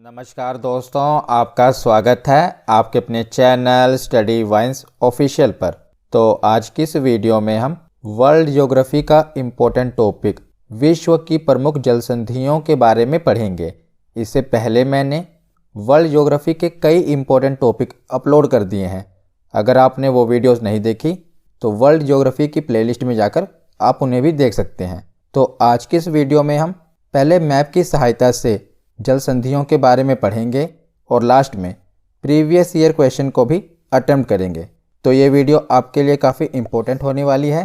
नमस्कार दोस्तों, आपका स्वागत है आपके अपने चैनल स्टडी वाइन्स ऑफिशियल पर। तो आज की इस वीडियो में हम वर्ल्ड ज्योग्राफी का इम्पोर्टेंट टॉपिक विश्व की प्रमुख जलसंधियों के बारे में पढ़ेंगे। इससे पहले मैंने वर्ल्ड ज्योग्राफी के कई इम्पोर्टेंट टॉपिक अपलोड कर दिए हैं। अगर आपने वो वीडियोस नहीं देखी तो वर्ल्ड ज्योग्राफी की प्लेलिस्ट में जाकर आप उन्हें भी देख सकते हैं। तो आज की इस वीडियो में हम पहले मैप की सहायता से जल संधियों के बारे में पढ़ेंगे और लास्ट में प्रीवियस ईयर क्वेश्चन को भी अटेम्प्ट करेंगे। तो ये वीडियो आपके लिए काफ़ी इम्पोर्टेंट होने वाली है।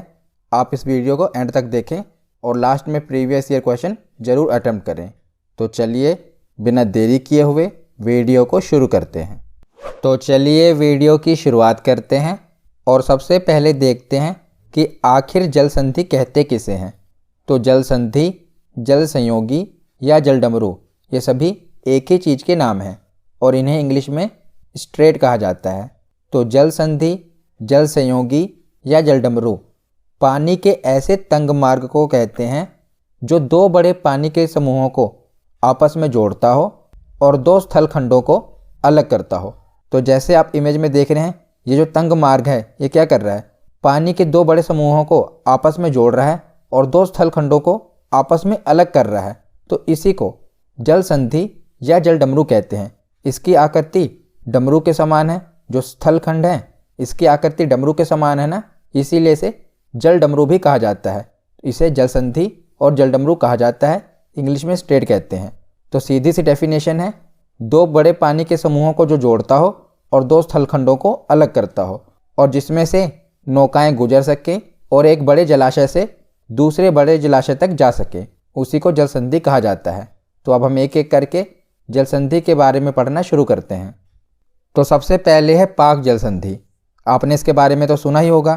आप इस वीडियो को एंड तक देखें और लास्ट में प्रीवियस ईयर क्वेश्चन ज़रूर अटेम्प्ट करें। तो चलिए बिना देरी किए हुए वीडियो को शुरू करते हैं। तो चलिए वीडियो की शुरुआत करते हैं और सबसे पहले देखते हैं कि आखिर जल संधि कहते किसे हैं। तो जल संधि, जल संयोगी या जलडमरू ये सभी एक ही चीज़ के नाम हैं और इन्हें इंग्लिश में स्ट्रेट कहा जाता है। तो जल संधि, जल संयोगी या जलडमरू पानी के ऐसे तंग मार्ग को कहते हैं जो दो बड़े पानी के समूहों को आपस में जोड़ता हो और दो स्थल खंडों को अलग करता हो। तो जैसे आप इमेज में देख रहे हैं, ये जो तंग मार्ग है ये क्या कर रहा है, पानी के दो बड़े समूहों को आपस में जोड़ रहा है और दो स्थल खंडों को आपस में अलग कर रहा है। तो इसी को जल संधि या जल डमरू कहते हैं। इसकी आकृति डमरू के समान है, जो स्थल खंड है इसकी आकृति डमरू के समान है ना, इसीलिए इसे जल डमरू भी कहा जाता है। इसे जल संधि और जल डमरू कहा जाता है, इंग्लिश में स्ट्रेट कहते हैं। तो सीधी सी डेफिनेशन है, दो बड़े पानी के समूहों को जो जोड़ता हो और दो स्थल खंडों को अलग करता हो और जिसमें से नौकाएं गुजर सकें और एक बड़े जलाशय से दूसरे बड़े जलाशय तक जा सके, उसी को जल संधि कहा जाता है। तो अब हम एक एक करके जल संधि के बारे में पढ़ना शुरू करते हैं। तो सबसे पहले है पाक जल संधि। आपने इसके बारे में तो सुना ही होगा।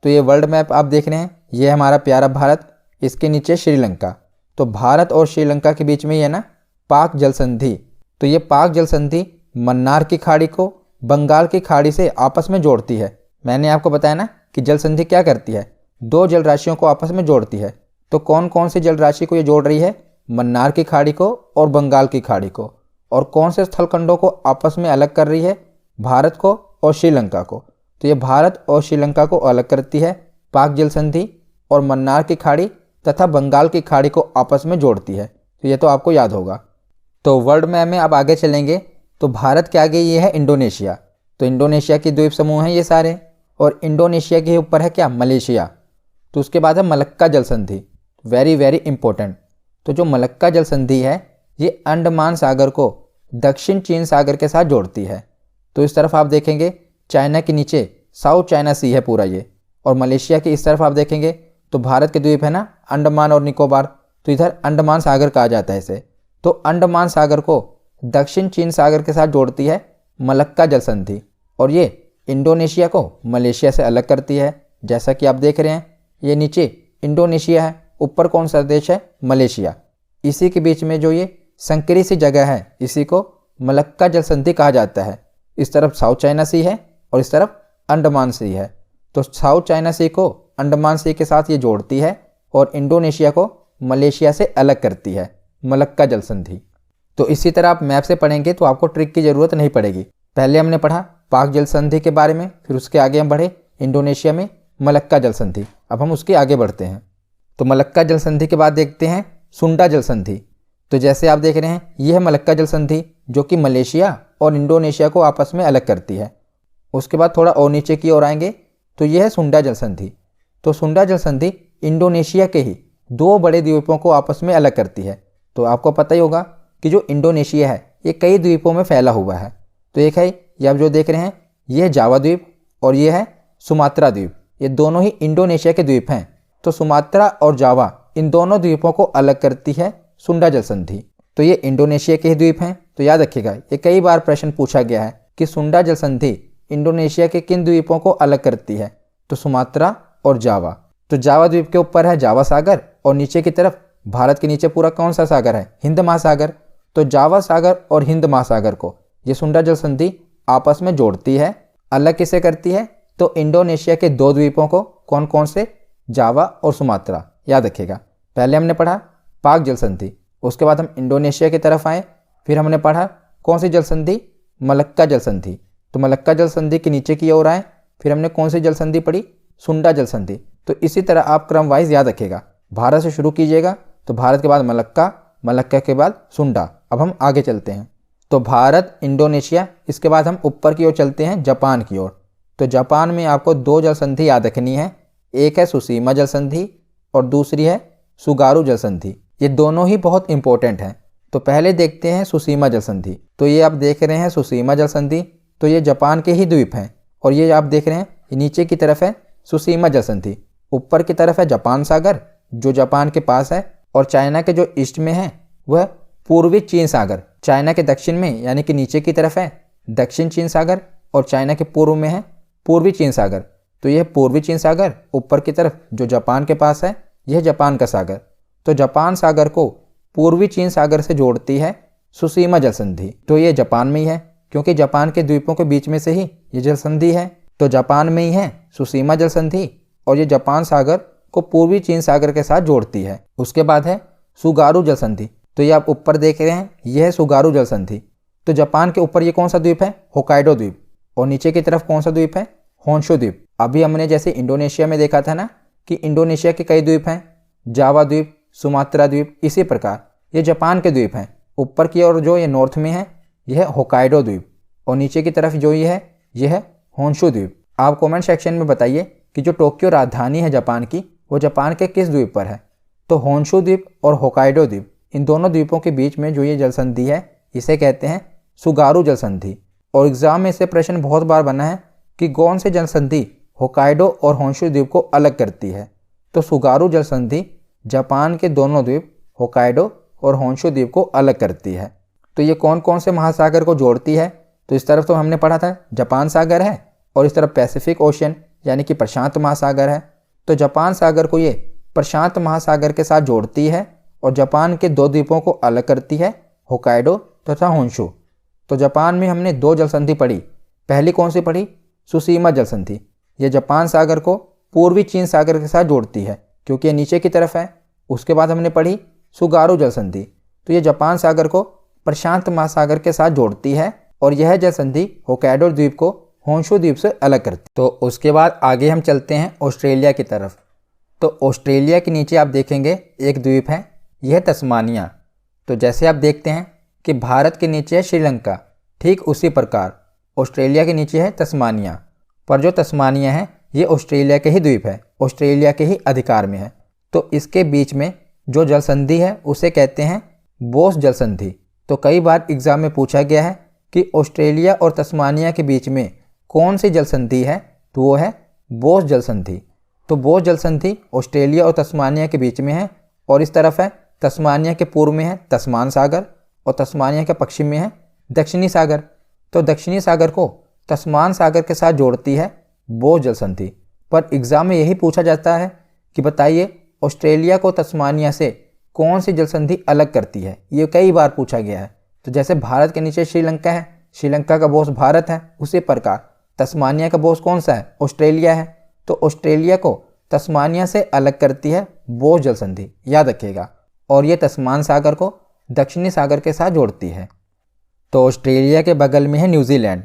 तो ये वर्ल्ड मैप आप देख रहे हैं, ये हमारा प्यारा भारत, इसके नीचे श्रीलंका। तो भारत और श्रीलंका के बीच में ये ना पाक जल संधि। तो ये पाक जल संधि मन्नार की खाड़ी को बंगाल की खाड़ी से आपस में जोड़ती है। मैंने आपको बताया ना कि जल संधि क्या करती है, दो जल राशियों को आपस में जोड़ती है। तो कौन कौन सी जल राशि को ये जोड़ रही है, मन्नार की खाड़ी को और बंगाल की खाड़ी को। और कौन से स्थल खंडों को आपस में अलग कर रही है, भारत को और श्रीलंका को। तो ये भारत और श्रीलंका को अलग करती है पाक जल संधि और मन्नार की खाड़ी तथा बंगाल की खाड़ी को आपस में जोड़ती है। तो ये तो आपको याद होगा। तो वर्ल्ड मैप में अब आगे चलेंगे तो भारत के आगे ये है इंडोनेशिया। तो इंडोनेशिया की द्वीप समूह हैं ये सारे, और इंडोनेशिया के ऊपर है क्या, मलेशिया। तो उसके बाद है मलक्का जल संधि, वेरी वेरी इंपॉर्टेंट। तो जो मलक्का जल संधि है ये अंडमान सागर को दक्षिण चीन सागर के साथ जोड़ती है। तो इस तरफ आप देखेंगे चाइना के नीचे साउथ चाइना सी है पूरा ये, और मलेशिया की इस तरफ आप देखेंगे तो भारत के द्वीप है ना अंडमान और निकोबार, तो इधर अंडमान सागर कहा जाता है इसे। तो अंडमान सागर को दक्षिण चीन सागर के साथ जोड़ती है मलक्का जल संधि, और ये इंडोनेशिया को मलेशिया से अलग करती है। जैसा कि आप देख रहे हैं ये नीचे इंडोनेशिया है, ऊपर कौन सा देश है, मलेशिया। इसी के बीच में जो ये संकरी सी जगह है इसी को मलक्का जल संधि कहा जाता है। इस तरफ साउथ चाइना सी है और इस तरफ अंडमान सी है। तो साउथ चाइना सी को अंडमान सी के साथ ये जोड़ती है और इंडोनेशिया को मलेशिया से अलग करती है, मलक्का जल संधि। तो इसी तरह आप मैप से पढ़ेंगे तो आपको ट्रिक की ज़रूरत नहीं पड़ेगी। पहले हमने पढ़ा पाक जल संधि के बारे में, फिर उसके आगे हम बढ़े इंडोनेशिया में मलक्का जल संधि। अब हम उसके आगे बढ़ते हैं। तो मलक्का जल संधि के बाद देखते हैं सुंडा जल संधि। तो जैसे आप देख रहे हैं ये है मलक्का जल संधि जो कि मलेशिया और इंडोनेशिया को आपस में अलग करती है। उसके बाद थोड़ा और नीचे की ओर आएंगे तो ये है सुंडा जल संधि। तो सुंडा जल संधि इंडोनेशिया के ही दो बड़े द्वीपों को आपस में अलग करती है। तो आपको पता ही होगा कि जो इंडोनेशिया है ये कई द्वीपों में फैला हुआ है। तो एक है ये आप जो देख रहे हैं ये है जावा द्वीप और ये है सुमात्रा द्वीप। ये दोनों ही इंडोनेशिया के द्वीप हैं। तो सुमात्रा और जावा इन दोनों द्वीपों को अलग करती है सुंडा जल संधि। तो ये इंडोनेशिया के ही द्वीप हैं। तो याद रखिएगा ये कई बार प्रश्न पूछा गया है कि सुंडा जल संधि इंडोनेशिया के किन द्वीपों को अलग करती है। तो सुमात्रा और जावा। तो जावा द्वीप के ऊपर है जावा सागर और नीचे की तरफ भारत के नीचे पूरा कौन सा सागर है, हिंद महासागर। तो जावा सागर और हिंद महासागर को ये सुंडा जल संधि आपस में जोड़ती है। अलग किसे करती है, तो इंडोनेशिया के दो द्वीपों को, कौन कौन से, जावा और सुमात्रा। याद रखिएगा पहले हमने पढ़ा पाक जल संधि, उसके बाद हम इंडोनेशिया की तरफ आए, फिर हमने पढ़ा कौन सी जल संधि? मलक्का जल संधि। तो मलक्का जल संधि के नीचे की ओर आए, फिर हमने कौन सी जल संधि पढ़ी? सुंडा जल संधि। तो इसी तरह आप क्रम वाइज याद रखिएगा, भारत से शुरू कीजिएगा, तो भारत के बाद मलक्का, मलक्का के बाद सुंडा। अब हम आगे चलते हैं, तो भारत, इंडोनेशिया, इसके बाद हम ऊपर की ओर चलते हैं जापान की ओर। तो जापान में आपको 2 जल संधि याद रखनी है, एक है सुसीमा जल संधि और दूसरी है सुगारू जल संधि। ये दोनों ही बहुत इंपॉर्टेंट हैं। तो पहले देखते हैं सुसीमा जल संधि। तो ये आप देख रहे हैं सुसीमा जल संधि, तो ये जापान के ही द्वीप हैं, और ये आप देख रहे हैं ये नीचे की तरफ है सुसीमा जल संधि, ऊपर की तरफ है जापान सागर जो जापान के पास है, और चाइना के जो ईस्ट में है वह पूर्वी चीन सागर। चाइना के दक्षिण में यानी कि नीचे की तरफ है दक्षिण चीन सागर, और चाइना के पूर्व में है पूर्वी चीन सागर। तो यह पूर्वी चीन सागर, ऊपर की तरफ जो जापान के पास है यह जापान का सागर। तो जापान सागर को पूर्वी चीन सागर से जोड़ती है सुसीमा जल संधि। तो ये जापान में ही है, क्योंकि जापान के द्वीपों के बीच में से ही ये जल संधि है। तो जापान में ही है सुसीमा जल संधि, और ये जापान सागर को पूर्वी चीन सागर के साथ जोड़ती है। उसके बाद है सुगारू जल संधि। तो ये आप ऊपर देख रहे हैं, यह है सुगारू जल संधि। तो जापान के ऊपर ये कौन सा द्वीप है? होकाइडो द्वीप। और नीचे की तरफ कौन सा द्वीप है? होन्शु द्वीप। अभी हमने जैसे इंडोनेशिया में देखा था ना कि इंडोनेशिया के कई द्वीप हैं, जावा द्वीप, सुमात्रा द्वीप, इसी प्रकार ये जापान के द्वीप हैं। ऊपर की ओर जो ये नॉर्थ में है यह है होकाइडो द्वीप, और नीचे की तरफ जो ये है यह है होन्शु द्वीप। आप कमेंट सेक्शन में बताइए कि जो टोक्यो राजधानी है जापान की, वो जापान के किस द्वीप पर है? तो होन्शु द्वीप और होकाइडो द्वीप, इन दोनों द्वीपों के बीच में जो ये जल संधि है इसे कहते हैं सुगारू जल संधि। और एग्जाम में इसे प्रश्न बहुत बार बना है कि कौन से जल संधि होकाइडो और होन्शु द्वीप को अलग करती है? तो सुगारू जल संधि जापान के दोनों द्वीप होकाइडो और होन्शु द्वीप को अलग करती है। तो ये कौन कौन से महासागर को जोड़ती है? तो इस तरफ तो हमने पढ़ा था जापान सागर है, और इस तरफ पैसिफिक ओशन यानी कि प्रशांत महासागर है। तो जापान सागर को ये प्रशांत महासागर के साथ जोड़ती है, और जापान के 2 द्वीपों को अलग करती है, होकाइडो तथा होन्शु। तो जापान में हमने 2 जल संधि पढ़ी। पहली कौन सी पढ़ी? सुसीमा जल संधि। यह जापान सागर को पूर्वी चीन सागर के साथ जोड़ती है, क्योंकि ये नीचे की तरफ है। उसके बाद हमने पढ़ी सुगारू जल संधि। तो ये जापान सागर को प्रशांत महासागर के साथ जोड़ती है, और यह जल संधि होकाइडो द्वीप को होन्शु द्वीप से अलग करती। तो उसके बाद आगे हम चलते हैं ऑस्ट्रेलिया की तरफ। तो ऑस्ट्रेलिया के नीचे आप देखेंगे एक द्वीप है, यह तस्मानिया। तो जैसे आप देखते हैं कि भारत के नीचे है श्रीलंका, ठीक उसी प्रकार ऑस्ट्रेलिया के नीचे है तस्मानिया। पर जो तस्मानिया है ये ऑस्ट्रेलिया के ही द्वीप है, ऑस्ट्रेलिया के ही अधिकार में है। तो इसके बीच में जो जल संधि है उसे कहते हैं बोस जल संधि। तो कई बार एग्जाम में पूछा गया है कि ऑस्ट्रेलिया और तस्मानिया के बीच में कौन सी जल संधि है? तो वो है बोस जल संधि। तो बोस जल संधि ऑस्ट्रेलिया और तस्मानिया के बीच में है, और इस तरफ है तस्मानिया के पूर्व में है तस्मान सागर, और तस्मानिया के पश्चिम में है दक्षिणी सागर। तो दक्षिणी सागर को तस्मान सागर के साथ जोड़ती है बोस जल संधि। पर एग्जाम में यही पूछा जाता है कि बताइए ऑस्ट्रेलिया को तस्मानिया से कौन सी जल संधि अलग करती है? ये कई बार पूछा गया है। तो जैसे भारत के नीचे श्रीलंका है, श्रीलंका का बोस भारत है, उसी प्रकार तस्मानिया का बोस कौन सा है? ऑस्ट्रेलिया है। तो ऑस्ट्रेलिया को तस्मानिया से अलग करती है बोस जल संधि, याद रखिएगा। और ये तस्मान सागर को दक्षिणी सागर के साथ जोड़ती है। तो ऑस्ट्रेलिया के बगल में है न्यूजीलैंड,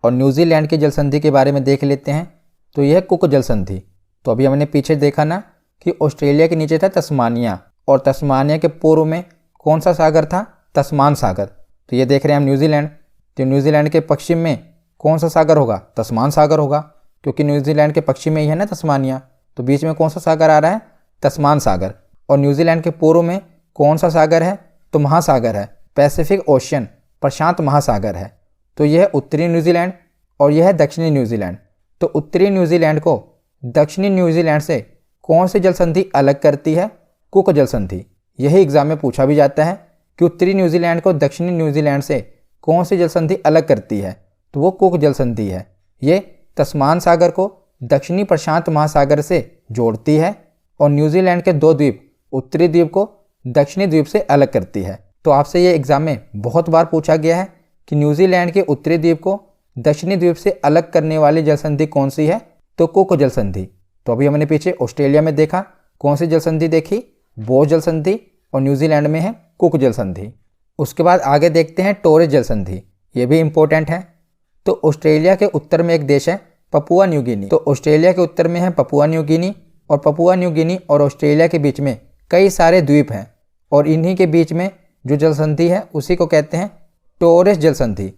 और न्यूजीलैंड की जल संधि के बारे में देख लेते हैं। तो यह कुक जल संधि। तो अभी हमने पीछे देखा ना कि ऑस्ट्रेलिया के नीचे था तस्मानिया, और तस्मानिया के पूर्व में कौन सा सागर था? तस्मान सागर। तो ये देख रहे हैं हम न्यूजीलैंड। तो न्यूजीलैंड के पश्चिम में कौन सा सागर होगा? तस्मान सागर होगा, क्योंकि न्यूजीलैंड के पश्चिम में ही है ना तस्मानिया। तो बीच में कौन सा सागर आ रहा है? तस्मान सागर। और न्यूजीलैंड के पूर्व में कौन सा सागर है? तो महासागर है, पैसिफिक ओशन, प्रशांत महासागर है। तो यह है उत्तरी न्यूजीलैंड, और यह है दक्षिणी न्यूजीलैंड। तो उत्तरी न्यूजीलैंड को दक्षिणी न्यूजीलैंड से कौन सी जल संधि अलग करती है? कुक जल संधि। यही एग्जाम में पूछा भी जाता है कि उत्तरी न्यूजीलैंड को दक्षिणी न्यूजीलैंड से कौन सी जल संधि अलग करती है? तो वो कुक जल संधि है। ये तस्मान सागर को दक्षिणी प्रशांत महासागर से जोड़ती है, और न्यूजीलैंड के 2 द्वीप, उत्तरी द्वीप को दक्षिणी द्वीप से अलग करती है। तो आपसे ये एग्जाम में बहुत बार पूछा गया है कि न्यूजीलैंड के उत्तरी द्वीप को दक्षिणी द्वीप से अलग करने वाली जल संधि कौन सी है? तो कुक जल संधि। तो अभी हमने पीछे ऑस्ट्रेलिया में देखा कौन सी जल संधि देखी? बोस जल संधि, और न्यूजीलैंड में है कुक जल संधि। उसके बाद आगे देखते हैं टोरेस जल संधि, ये भी इम्पोर्टेंट है। तो ऑस्ट्रेलिया के उत्तर में एक देश है पपुआ न्यू गिनी। तो ऑस्ट्रेलिया के उत्तर में है पपुआ न्यू गिनी, और पपुआ न्यू गिनी और ऑस्ट्रेलिया के बीच में कई सारे द्वीप हैं, और इन्हीं के बीच में जो जल संधि है उसी को कहते हैं टोरेस जल संधि।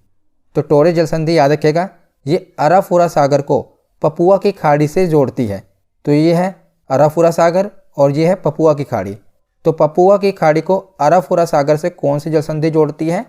तो टोरेस जल संधि याद रखिएगा, ये अराफुरा सागर को पपुआ की खाड़ी से जोड़ती है। तो ये है अराफुरा सागर और ये है पपुआ की खाड़ी। तो पपुआ की खाड़ी को अराफुरा सागर से कौन सी जल संधि जोड़ती है?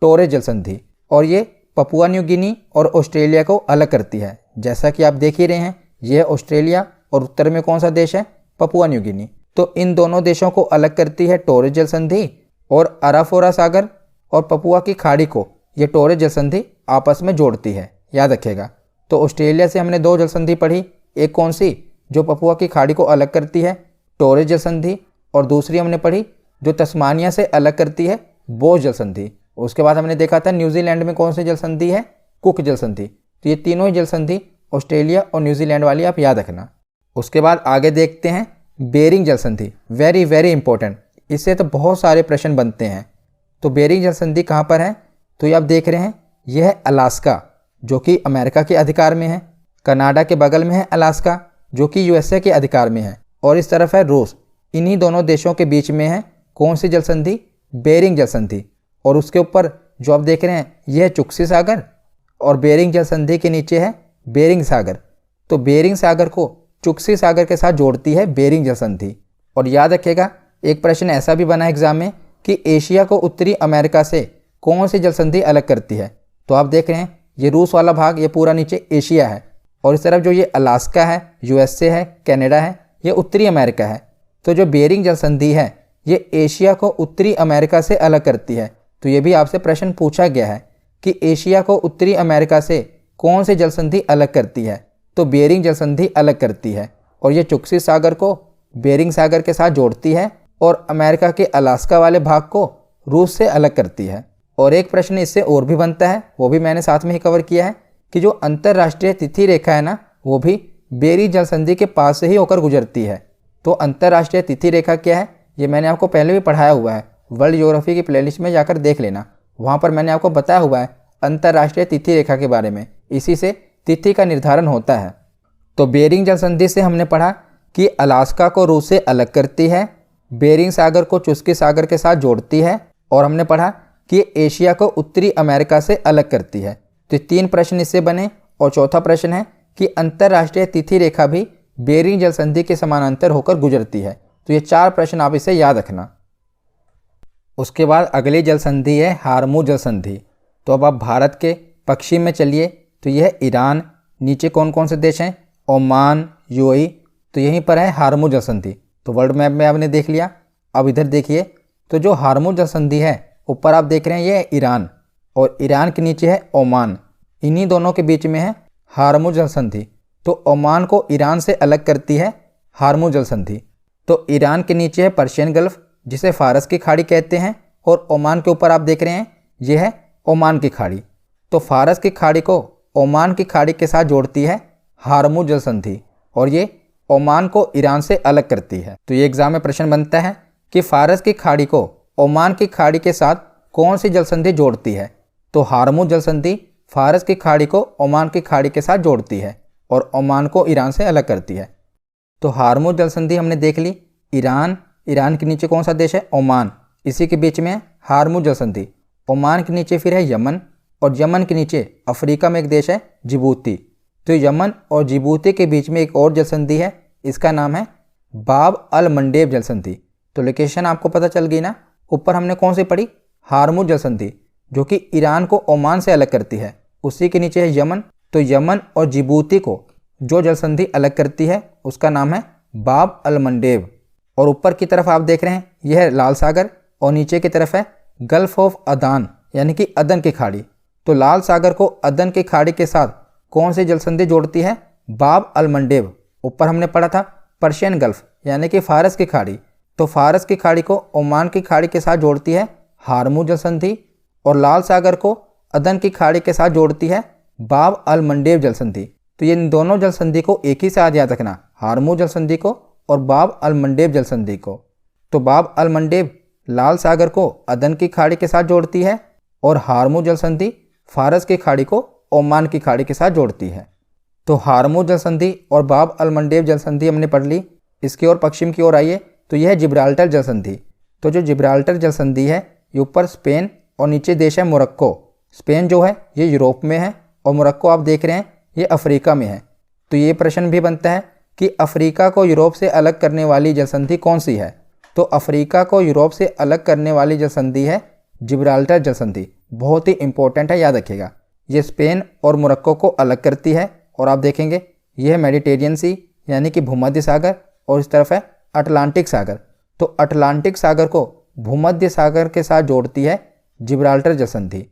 टोरेस जल संधि। और ये पपुआ न्यू गिनी और ऑस्ट्रेलिया को अलग करती है। जैसा कि आप देख ही रहे हैं, ये है ऑस्ट्रेलिया और उत्तर में कौन सा देश है? Papua New Guinea. तो इन दोनों देशों को अलग करती है टोरेस जल संधि, और अराफुरा सागर और पपुआ की खाड़ी को ये टोरेस जल संधि आपस में जोड़ती है, याद रखिएगा। तो ऑस्ट्रेलिया से हमने 2 जल संधि पढ़ी, एक कौन सी जो पपुआ की खाड़ी को अलग करती है, टोरेस जल संधि, और दूसरी हमने पढ़ी जो तस्मानिया से अलग करती है, बोस जल संधि। उसके बाद हमने देखा था न्यूजीलैंड में कौन सी जल संधि है? कुक जल संधि। तो ये तीनों ही जल संधि ऑस्ट्रेलिया और न्यूजीलैंड वाली आप याद रखना। उसके बाद आगे देखते हैं बेरिंग जल संधि, वेरी वेरी इंपॉर्टेंट, इससे तो बहुत सारे प्रश्न बनते हैं। तो बेरिंग जल संधि कहाँ पर है? तो ये आप देख रहे हैं, यह है अलास्का जो कि अमेरिका के अधिकार में है, कनाडा के बगल में है अलास्का जो कि यूएसए के अधिकार में है, और इस तरफ है रूस। इन्हीं दोनों देशों के बीच में है कौन सी जल संधि? बेरिंग जल संधि। और उसके ऊपर जो आप देख रहे हैं यह है चुक्सी सागर, और बेरिंग जल संधि के नीचे है बेरिंग सागर। तो बेरिंग सागर को चुक्सी सागर के साथ जोड़ती है बेरिंग जल संधि। और याद रखिएगा, एक प्रश्न ऐसा भी बना है एग्जाम में कि एशिया को उत्तरी अमेरिका से कौन सी जल संधि अलग करती है? तो आप देख रहे हैं ये रूस वाला भाग, ये पूरा नीचे एशिया है, और इस तरफ जो ये अलास्का है, यूएसए है, कनाडा है, ये उत्तरी अमेरिका है। तो जो बेरिंग जल संधि है ये एशिया को उत्तरी अमेरिका से अलग करती है। तो ये भी आपसे प्रश्न पूछा गया है कि एशिया को उत्तरी अमेरिका से कौन सी जल संधि अलग करती है? तो बेरिंग जल संधि अलग करती है, और ये चुक्सी सागर को बेरिंग सागर के साथ जोड़ती है, और अमेरिका के अलास्का वाले भाग को रूस से अलग करती है। और एक प्रश्न इससे और भी बनता है, वो भी मैंने साथ में ही कवर किया है, कि जो अंतर्राष्ट्रीय तिथि रेखा है ना, वो भी बेरिंग जल संधि के पास से ही होकर गुजरती है। तो अंतर्राष्ट्रीय तिथि रेखा क्या है? ये मैंने आपको पहले भी पढ़ाया हुआ है, वर्ल्ड ज्योग्राफी की प्लेलिस्ट में जाकर देख लेना, वहाँ पर मैंने आपको बताया हुआ है अंतर्राष्ट्रीय तिथि रेखा के बारे में। इसी से तिथि का निर्धारण होता है। तो बेरिंग जल संधि से हमने पढ़ा कि अलास्का को रूस से अलग करती है, बेरिंग सागर को चुस्की सागर के साथ जोड़ती है, और हमने पढ़ा कि एशिया को उत्तरी अमेरिका से अलग करती है। तो 3 प्रश्न इससे बने। और चौथा प्रश्न है कि अंतर्राष्ट्रीय तिथि रेखा भी बेरिंग जल संधि के समानांतर होकर गुजरती है। तो ये 4 प्रश्न आप इसे याद रखना। उसके बाद अगली जल संधि है हार्मू जल संधि। तो अब आप भारत के पश्चिम में चलिए, तो यह है ईरान, नीचे कौन कौन से देश हैं? Oman, UAE. तो यहीं पर है हार्मू जल संधि। तो वर्ल्ड मैप में आपने देख लिया। अब इधर देखिए, तो जो हार्मू जल संधि है ऊपर आप देख रहे हैं ये है ईरान, और ईरान के नीचे है ओमान। इन्हीं दोनों के बीच में है हार्मू जल संधि। तो ओमान को ईरान से अलग करती है हार्मू जल संधि। तो ईरान के नीचे है पर्शियन गल्फ जिसे फारस की खाड़ी कहते हैं, और ओमान के ऊपर आप देख रहे हैं यह है ओमान की खाड़ी। तो फारस की खाड़ी को ओमान की खाड़ी के साथ जोड़ती है हार्मू जल संधि, और ये ओमान को ईरान से अलग करती है। तो ये एग्जाम में प्रश्न बनता है कि फारस की खाड़ी को ओमान की खाड़ी के साथ कौन सी जल संधि जोड़ती है? तो हार्मू जल संधि फारस की खाड़ी को ओमान की खाड़ी के साथ जोड़ती है और ओमान को ईरान से अलग करती है। तो हार्मू जल संधि हमने देख ली। ईरान, ईरान के नीचे कौन सा देश है? ओमान, इसी के बीच में हार्मू जल संधि। ओमान के नीचे फिर है यमन, और यमन के नीचे अफ्रीका में एक देश है जिबूती। तो यमन और जिबूती के बीच में एक और जल संधि है, इसका नाम है बाब अल मंडेब जल संधि। तो लोकेशन आपको पता चल गई ना। ऊपर हमने कौन सी पढ़ी? हार्मू जल संधि, जो कि ईरान को ओमान से अलग करती है। उसी के नीचे है यमन। तो यमन और जिबूती को जो जल संधि अलग करती है उसका नाम है बाब अल मंडेब। और ऊपर की तरफ आप देख रहे हैं यह है लाल सागर, और नीचे की तरफ है गल्फ ऑफ अदान यानी कि अदन की खाड़ी। तो लाल सागर को अदन की खाड़ी के साथ कौन सी जल संधि जोड़ती है? बाब अल मंडेब। ऊपर हमने पढ़ा था पर्शियन गल्फ यानी कि फारस की खाड़ी। तो फारस की खाड़ी को ओमान की खाड़ी के साथ जोड़ती है हार्मू जल संधि, और लाल सागर को अदन की खाड़ी के साथ जोड़ती है बाब अल मंडेब जल संधि। तो ये इन दोनों जल संधि को एक ही साथ याद रखना, हार्मू जल संधि को और बाब अल मंडेब जल संधि को। तो बाब अल मंडेब लाल सागर को अदन की खाड़ी के साथ जोड़ती है और हार्मू जल संधि फारस की खाड़ी को ओमान की खाड़ी के साथ जोड़ती है। तो हार्मू जल संधि और बाब अल मंडेब जल संधि हमने पढ़ ली। इसकी ओर पश्चिम की ओर आइए तो यह है जिब्राल्टर जल संधि। तो जो जिब्राल्टर जल संधि है ये ऊपर स्पेन और नीचे देश है मोरक्को। स्पेन जो है ये यूरोप में है और मोरक्को आप देख रहे हैं ये अफ्रीका में है। तो ये प्रश्न भी बनता है कि अफ्रीका को यूरोप से अलग करने वाली जल संधि कौन सी है। तो अफ्रीका को यूरोप से अलग करने वाली जल संधि है जिब्राल्टर जल संधि। बहुत ही इंपॉर्टेंट है, याद रखिएगा। ये स्पेन और मोरक्को को अलग करती है और आप देखेंगे ये है मेडिटेरियन सी यानी कि भूमध्य सागर और इस तरफ है अटलांटिक सागर। तो अटलांटिक सागर को भूमध्य सागर के साथ जोड़ती है जिब्राल्टर जल संधि।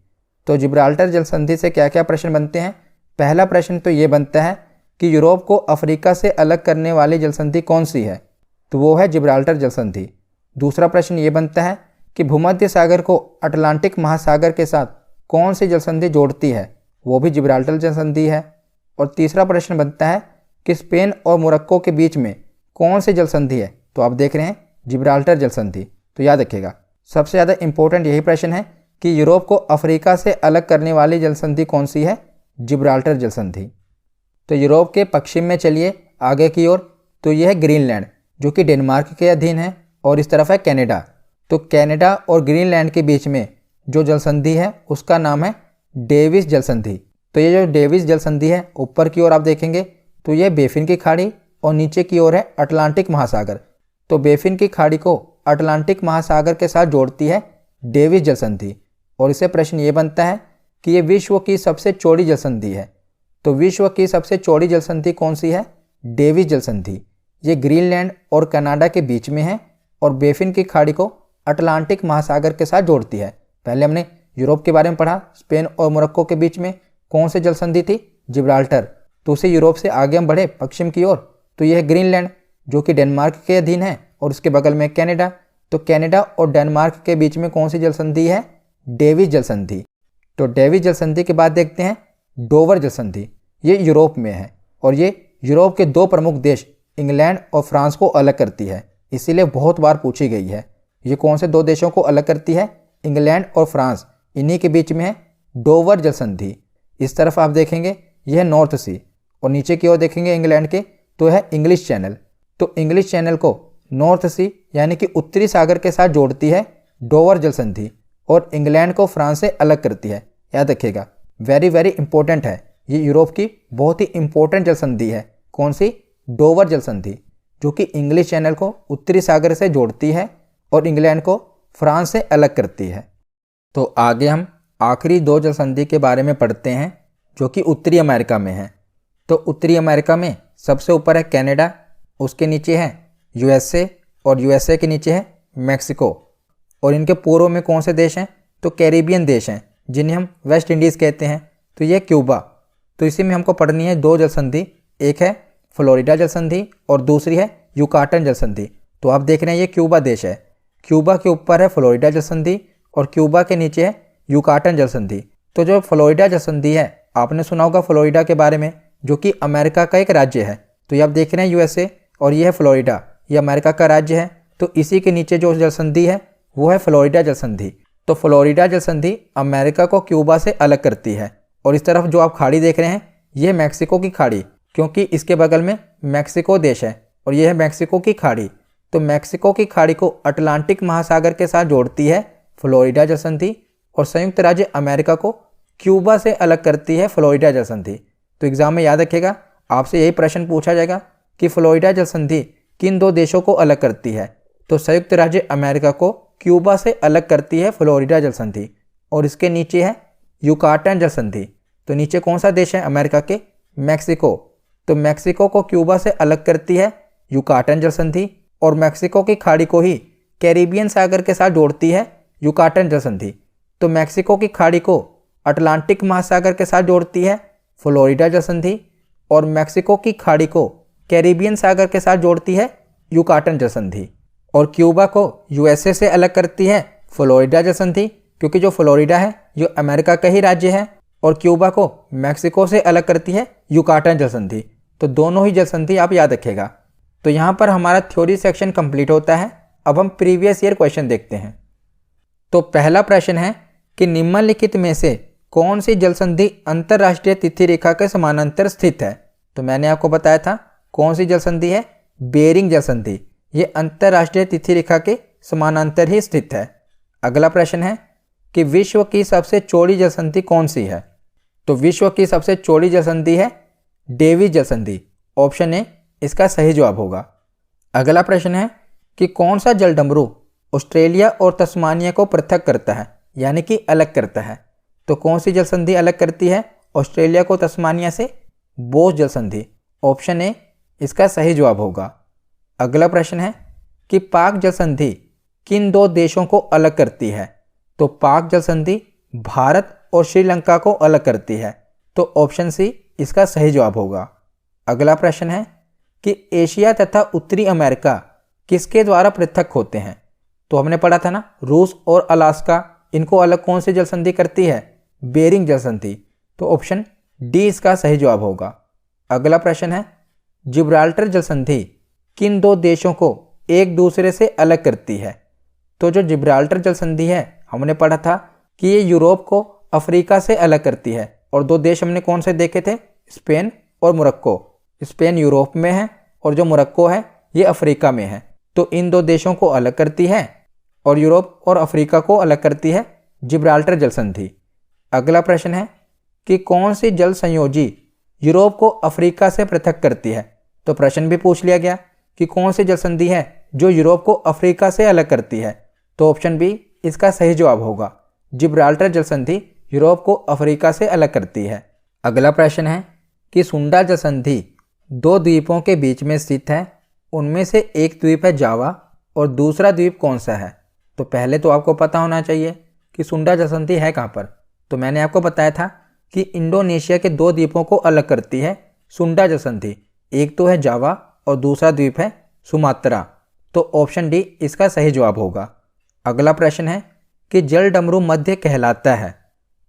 तो जिब्राल्टर जल संधि से क्या क्या प्रश्न बनते हैं। पहला प्रश्न तो ये बनता है कि यूरोप को अफ्रीका से अलग करने वाली जल संधि कौन सी है, तो वो है जिब्राल्टर जल संधि। दूसरा प्रश्न ये बनता है कि भूमध्य सागर को अटलांटिक महासागर के साथ कौन सी जल संधि जोड़ती है, वो भी जिब्राल्टर जल संधि है। और तीसरा प्रश्न बनता है कि स्पेन और मोरक्को के बीच में कौन सी जल संधि है, तो आप देख रहे हैं जिब्राल्टर जल संधि। तो याद रखिएगा सबसे ज़्यादा इंपॉर्टेंट यही प्रश्न है कि यूरोप को अफ्रीका से अलग करने वाली जल संधि कौन सी है, जिब्राल्टर जल संधि। तो यूरोप के पश्चिम में चलिए आगे की ओर, तो यह है ग्रीनलैंड जो कि डेनमार्क के अधीन है और इस तरफ है कनाडा। तो कनाडा और ग्रीनलैंड के बीच में जो जल संधि है उसका नाम है डेविस जल संधि। तो ये जो डेविस जल संधि है ऊपर की ओर आप देखेंगे तो यह बेफिन की खाड़ी और नीचे की ओर है अटलांटिक महासागर। तो बेफिन की खाड़ी को अटलांटिक महासागर के साथ जोड़ती है डेविस जल संधि। और इससे प्रश्न ये बनता है कि ये विश्व की सबसे चौड़ी जल संधि है। तो विश्व की सबसे चौड़ी जल संधि कौन सी है, डेविस जल संधि। ये ग्रीनलैंड और कनाडा के बीच में है और बेफिन की खाड़ी को अटलांटिक महासागर के साथ जोड़ती है। पहले हमने यूरोप के बारे में पढ़ा, स्पेन और मोरक्को के बीच में कौन सी जल संधि थी, जिब्राल्टर। तो उसे यूरोप से आगे हम बढ़े पश्चिम की ओर, तो यह है ग्रीनलैंड जो कि डेनमार्क के अधीन है और उसके बगल में कनाडा। तो कनाडा और डेनमार्क के बीच में कौन सी जल संधि है, डेविस जल संधि। तो डेविस जल संधि के बाद देखते हैं डोवर जल संधि। ये यूरोप में है और ये यूरोप के दो प्रमुख देश इंग्लैंड और फ्रांस को अलग करती है, इसीलिए बहुत बार पूछी गई है। ये कौन से दो देशों को अलग करती है, इंग्लैंड और फ्रांस, इन्हीं के बीच में है डोवर जल संधि। इस तरफ आप देखेंगे यह है नॉर्थ सी और नीचे की ओर देखेंगे इंग्लैंड के तो है इंग्लिश चैनल। तो इंग्लिश चैनल को नॉर्थ सी यानी कि उत्तरी सागर के साथ जोड़ती है डोवर जल संधि और इंग्लैंड को फ्रांस से अलग करती है। याद रखिएगा वेरी वेरी इंपॉर्टेंट है, ये यूरोप की बहुत ही इंपॉर्टेंट जल संधि है। कौन सी, डोवर जल संधि, जो कि इंग्लिश चैनल को उत्तरी सागर से जोड़ती है और इंग्लैंड को फ्रांस से अलग करती है। तो आगे हम आखिरी दो जल संधि के बारे में पढ़ते हैं जो कि उत्तरी अमेरिका में है। तो उत्तरी अमेरिका में सबसे ऊपर है कनाडा, उसके नीचे है यूएसए और यूएसए के नीचे है मैक्सिको। और इनके पूर्व में कौन से देश हैं, तो कैरिबियन देश हैं जिन्हें हम वेस्ट इंडीज़ कहते हैं। तो ये क्यूबा। तो इसी में हमको पढ़नी है दो जल संधि, एक है फ्लोरिडा जल संधि और दूसरी है युकाटन जल संधि। तो आप देख रहे हैं ये क्यूबा देश है, क्यूबा के ऊपर है फ्लोरिडा जल संधि और क्यूबा के नीचे है युकाटन जल संधि। तो जो फ्लोरिडा जल संधि है आपने सुना होगा फ्लोरिडा के बारे में, जो कि अमेरिका का एक राज्य है। तो ये आप देख रहे हैं यूएसए और ये है फ्लोरिडा, ये अमेरिका का राज्य है। तो इसी के नीचे जो जल संधि है वो है फ्लोरिडा जल संधि। तो फ्लोरिडा जल संधि अमेरिका को क्यूबा से अलग करती है। और इस तरफ जो आप खाड़ी देख रहे हैं ये मैक्सिको की खाड़ी, क्योंकि इसके बगल में मैक्सिको देश है और ये है मैक्सिको की खाड़ी। तो मैक्सिको की खाड़ी को अटलांटिक महासागर के साथ जोड़ती है फ्लोरिडा जल संधि और संयुक्त राज्य अमेरिका को क्यूबा से अलग करती है फ्लोरिडा जल संधि। तो एग्जाम में याद रखिएगा आपसे यही प्रश्न पूछा जाएगा कि फ्लोरिडा जल संधि किन दो देशों को अलग करती है। तो संयुक्त राज्य अमेरिका को क्यूबा से अलग करती है फ्लोरिडा जल संधि और इसके नीचे है युकाटन जल संधि। तो नीचे कौन सा देश है अमेरिका के, मैक्सिको। तो मैक्सिको को क्यूबा से अलग करती है युकाटन जल संधि और मैक्सिको की खाड़ी को ही कैरिबियन सागर के साथ जोड़ती है युकाटन जल संधि। तो मैक्सिको की खाड़ी को अटलांटिक महासागर के साथ जोड़ती है फ्लोरिडा जल संधि और मैक्सिको की खाड़ी को कैरिबियन सागर के साथ जोड़ती है युकाटन जल संधि। और क्यूबा को यूएसए से अलग करती है फ्लोरिडा जल संधि, क्योंकि जो फ्लोरिडा है जो अमेरिका का ही राज्य है, और क्यूबा को मैक्सिको से अलग करती है युकाटन जल संधि। तो दोनों ही जल संधि आप याद रखिएगा। तो यहाँ पर हमारा थ्योरी सेक्शन कंप्लीट होता है। अब हम प्रीवियस ईयर क्वेश्चन देखते हैं। तो पहला प्रश्न है कि निम्नलिखित में से कौन सी जल संधि अंतरराष्ट्रीय तिथि रेखा के समानांतर स्थित है। तो मैंने आपको बताया था कौन सी जल संधि है, बेरिंग जल संधि। ये अंतरराष्ट्रीय तिथि रेखा के समानांतर ही स्थित है। अगला प्रश्न है कि विश्व की सबसे चौड़ी जल संधि कौन सी है। तो विश्व की सबसे चौड़ी जल संधि है डेविस जल संधि। ऑप्शन ए इसका सही जवाब होगा। अगला प्रश्न है कि कौन सा जल डमरू ऑस्ट्रेलिया और तस्मानिया को पृथक करता है, यानी कि अलग करता है। तो कौन सी जल संधि अलग करती है ऑस्ट्रेलिया को तस्मानिया से? बोस जल संधि। ऑप्शन ए इसका सही जवाब होगा। अगला प्रश्न है कि पाक जल संधि किन दो देशों को अलग करती है। तो पाक जल संधि भारत और श्रीलंका को अलग करती है। तो ऑप्शन सी इसका सही जवाब होगा। अगला प्रश्न है कि एशिया तथा उत्तरी अमेरिका किसके द्वारा पृथक होते हैं। तो हमने पढ़ा था ना, रूस और अलास्का, इनको अलग कौन सी जल संधि करती है? बेरिंग जल संधि। तो ऑप्शन डी इसका सही जवाब होगा। अगला प्रश्न है जिब्राल्टर जल संधि किन दो देशों को एक दूसरे से अलग करती है। तो जो जिब्राल्टर जल संधि है हमने पढ़ा था कि ये यूरोप को अफ्रीका से अलग करती है। और दो देश हमने कौन से देखे थे? स्पेन और मोरक्को। स्पेन यूरोप में है और जो मोरक्को है ये अफ्रीका में है। तो इन दो देशों को अलग करती है और यूरोप और अफ्रीका को अलग करती है जिब्राल्टर जल संधि। अगला प्रश्न है कि कौन सी जल संयोजी यूरोप को अफ्रीका से पृथक करती है। तो प्रश्न भी पूछ लिया गया कि कौन सी जल संधि है जो यूरोप को अफ्रीका से अलग करती है। तो ऑप्शन बी इसका सही जवाब होगा। जिब्राल्टर जल संधि यूरोप को अफ्रीका से अलग करती है। अगला प्रश्न है कि सुंडा जल संधि दो द्वीपों के बीच में स्थित है, उनमें से एक द्वीप है जावा और दूसरा द्वीप कौन सा है। तो पहले तो आपको पता होना चाहिए कि सुंडा जल संधि है कहाँ पर। तो मैंने आपको बताया था कि इंडोनेशिया के दो द्वीपों को अलग करती है सुंडा जल संधि। एक तो है जावा और दूसरा द्वीप है सुमात्रा। तो ऑप्शन डी इसका सही जवाब होगा। अगला प्रश्न है कि जल डमरू मध्य कहलाता है।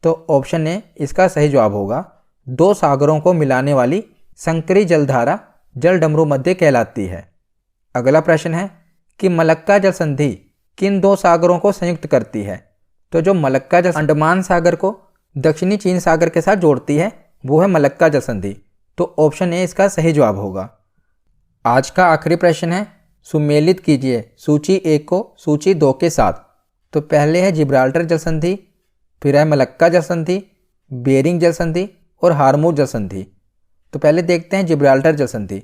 तो ऑप्शन ए इसका सही जवाब होगा। दो सागरों को मिलाने वाली संकरी जलधारा जल डमरू मध्य कहलाती है। अगला प्रश्न है कि मलक्का जल संधि किन दो सागरों को संयुक्त करती है। तो जो मलक्का जल अंडमान सागर को दक्षिणी चीन सागर के साथ जोड़ती है वो है मलक्का जल संधि। तो ऑप्शन ए इसका सही जवाब होगा। आज का आखिरी प्रश्न है सुमेलित कीजिए सूची 1 को सूची 2 के साथ। तो पहले है जिब्राल्टर जल संधि, फिर है मलक्का जल संधि, बेरिंग जल संधि और हार्मूज जल संधि। तो पहले देखते हैं जिब्राल्टर जल संधि।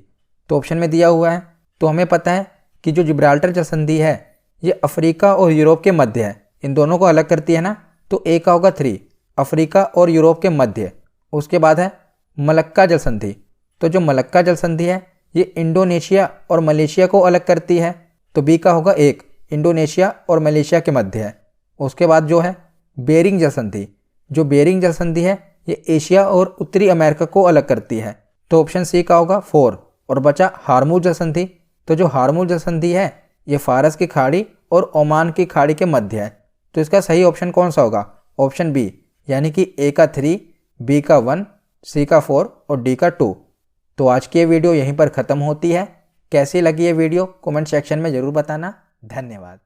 तो ऑप्शन में दिया हुआ है, तो हमें पता है कि जो जिब्राल्टर जल संधि है ये अफ्रीका और यूरोप के मध्य है। इन दोनों को अलग करती है ना, तो ए का होगा 3, अफ्रीका और यूरोप के मध्य। उसके बाद है मलक्का जल संधि। तो जो मलक्का जल संधि है ये इंडोनेशिया और मलेशिया को अलग करती है। तो बी का होगा 1, इंडोनेशिया और मलेशिया के मध्य है। उसके बाद जो है बेरिंग जल संधि। जो बेरिंग जल संधि है ये एशिया और उत्तरी अमेरिका को अलग करती है। तो ऑप्शन सी का होगा 4। और बचा हार्मूज जल संधि। तो जो हार्मूज जल संधि है ये फारस की खाड़ी और ओमान की खाड़ी के मध्य है। तो इसका सही ऑप्शन कौन सा होगा? ऑप्शन बी, यानी कि ए का 3, बी का 1, सी का 4 और डी का 2। तो आज की ये वीडियो यहीं पर ख़त्म होती है। कैसी लगी ये वीडियो कमेंट सेक्शन में ज़रूर बताना। धन्यवाद।